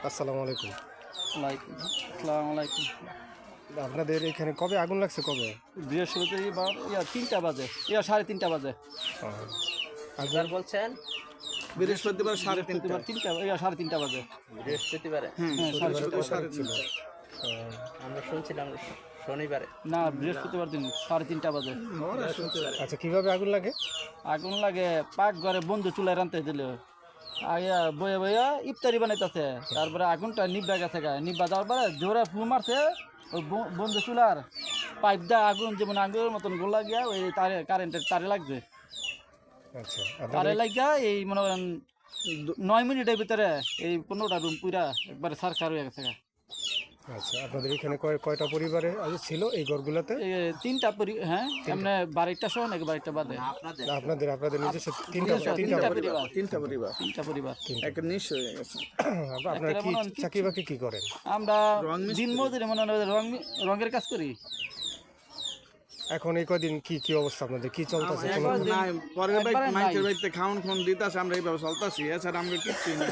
আসসালামু আলাইকুম। ওয়ালাইকুম আসসালামু আলাইকুম। আপনাদের এখানে কবে আগুন লাগছে কবে? বৃহস্পতিবার 3টা বাজে, 3:30 বাজে। আগুন বলছেন বৃহস্পতিবার সাড়ে বৃহস্পতিবার 3টা বাজে। বৃহস্পতিবারে হ্যাঁ, বৃহস্পতিবার সাড়ে তিনটা। আমরা শুনছিলাম শনিবারে। না, বৃহস্পতিবার দিন 3:30 বাজে। আচ্ছা, কিভাবে আগুন লাগে? আগুন লাগে পাক ঘরে বন্ধু চুলায় রানতে দিল। আয়া বয়ে বয়ে ইফতারি বানাইতেছে, তারপরে আগুনটা নিভা গেছে নিভা যাওয়ার পরে জোরে ফু মারছে ওই বন্ধু চুলার পাইপ দা আগুন যেমন আগুনের মতন গোলা গিয়া ওই তারে কারেন্টের তারে লাগছে। আচ্ছা, তারে আপনাদের লাগিয়া এই মনে করেন 9 মিনিটের ভিতরে এই 15টা রুম পুরা একবারে সারখার হয়ে গেছে। আচ্ছা, আপনাদের এখানে কয়টা পরিবারে আজ ছিল এই ঘরগুলোতে? এই 3টা হ্যাঁ, এমনি বাড়িটা সহ নাকি বাড়িটা বাদে? আপনাদের নিজস্ব তিনটা নিজস্ব তিনটা তিনটা পরিবার। পরিবার। তিনটা পরিবার 3টা পরিবার। একটা নিঃস্ব হয়ে গেছে। আপনারা কি চাকরি বাকরি কি করেন? আমরা রং মিস্ত্রি। দিন মজুরি মনে হয় রঙের কাজ করি। এখন এই কদিন কি অবস্থা আপনাদের, কি চলতেছে? কোনো একবার দিন- না পরের একবারে বাড়ি নাই। মাইকের বাড়িতে খাওয়ান ফোন দিতেছে, আমরা এইভাবে চলতেছি। এছাড়া আমরা কিচ্ছুই না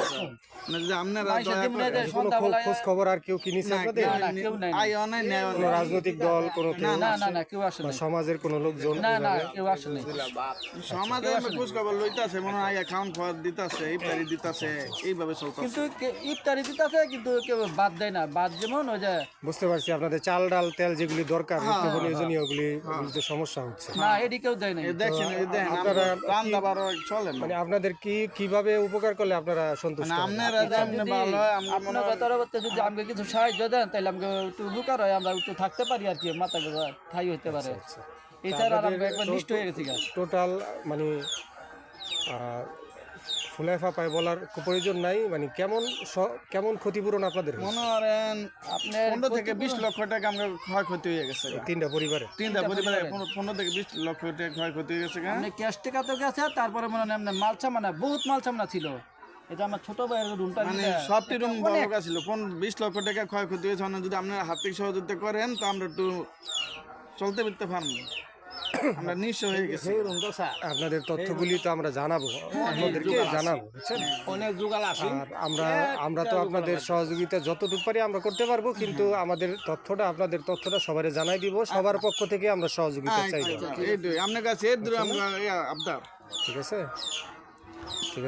মানে যদি আপনারা মাইসের দয়া দিনে করে যে কোনো সন্ধ্যাবেলায়- খোঁজ খবর আর কেউ কি নিছে না, আপনাদের? না, কেউ নাই। আয় অনেক ন্যায় কোনো রাজনৈতিক দল, কোনো কেউ না কেউ আসে বা নাই। সমাজের কোনো লোকজন না এইভাবে? কেউ আসে নাই। সমাজে খোঁজ খবর লইতাছে, মনে হয় খাওয়ান খাওয়ার দিতাছে, ইফতারি দিতাছে, এইভাবে চলতেছে। কিন্তু ইফতারি দিতেছে, কিন্তু কেউ বাদ দেয় না। বাদ যেমন ওই যে বুঝতে পারছি, আপনাদের চাল ডাল তেল যেগুলি দরকার নিত্য প্রয়োজনীয় ওগুলিতে সমস্যা হচ্ছে। না এটি কেউ দেয় নাই। দেখছেন এই দেখেন আপনারা রান্না বারো চলে না। মানে আপনাদের কিভাবে উপকার করলে আপনারা সন্তুষ্ট মানে হন? আপনারা যেমন ভালো হয়, আমরা মনে আপনার হয় তরফতে যদি আমাকে কিছু সাহায্য দেন তাহলে আমাকে একটু উপকার হয়, আমরা একটু থাকতে পারি আর কি, মাথা ঠাই হইতে পারে। আচ্ছা। এছাড়া আর আমরা একবার নিষ্ঠ হয়ে গেছি গা। টোটাল মানে ফুলাইফা পায় বলার প্রয়োজন নাই, মানে কেমন ক্ষতিপূরণ আপনাদের হয়েছে? মনে করেন আপনার 15 থেকে 20 লক্ষ টাকা আমরা ক্ষয়ক্ষতি হয়ে গেছে। তিনটা পরিবারে তিনটা পরিবারে 15 থেকে 20 লক্ষ টাকা ক্ষয়ক্ষতি হয়ে গেছে। আপনি ক্যাশ টাকা তো গেছে, তারপরে মনে হয় আপনার মাল সামানা, বহুত মাল সামানা ছিল। এটা আমার ছোট ভাইয়ের রুমটা মানে সবটি রুম বড় ছিল, 20 লক্ষ টাকা ক্ষয়ক্ষতি হয়েছে। মানে যদি আপনারা আর্থিক সহযোগিতা করেন তো আমরা একটু চলতে ফিরতে পারবো। আমরা নিঃস্ব হয়ে গেছি। আপনাদের তথ্যগুলি তো আমরা জানাবো, আপনাদেরকে জানাবো, বুঝছেন? অনেক যুগাল আছে। আর আমরা তো আপনাদের সহযোগিতা যতটুকু পারি আমরা করতে পারবো, কিন্তু আমাদের আপনাদের তথ্যটা সবার জানাই দিব। সবার পক্ষ থেকে আমরা সহযোগিতা চাইবো। এইটাই আপনার কাছে এর দূরে আমরা আবদার। ঠিক আছে, ঠিক আছে।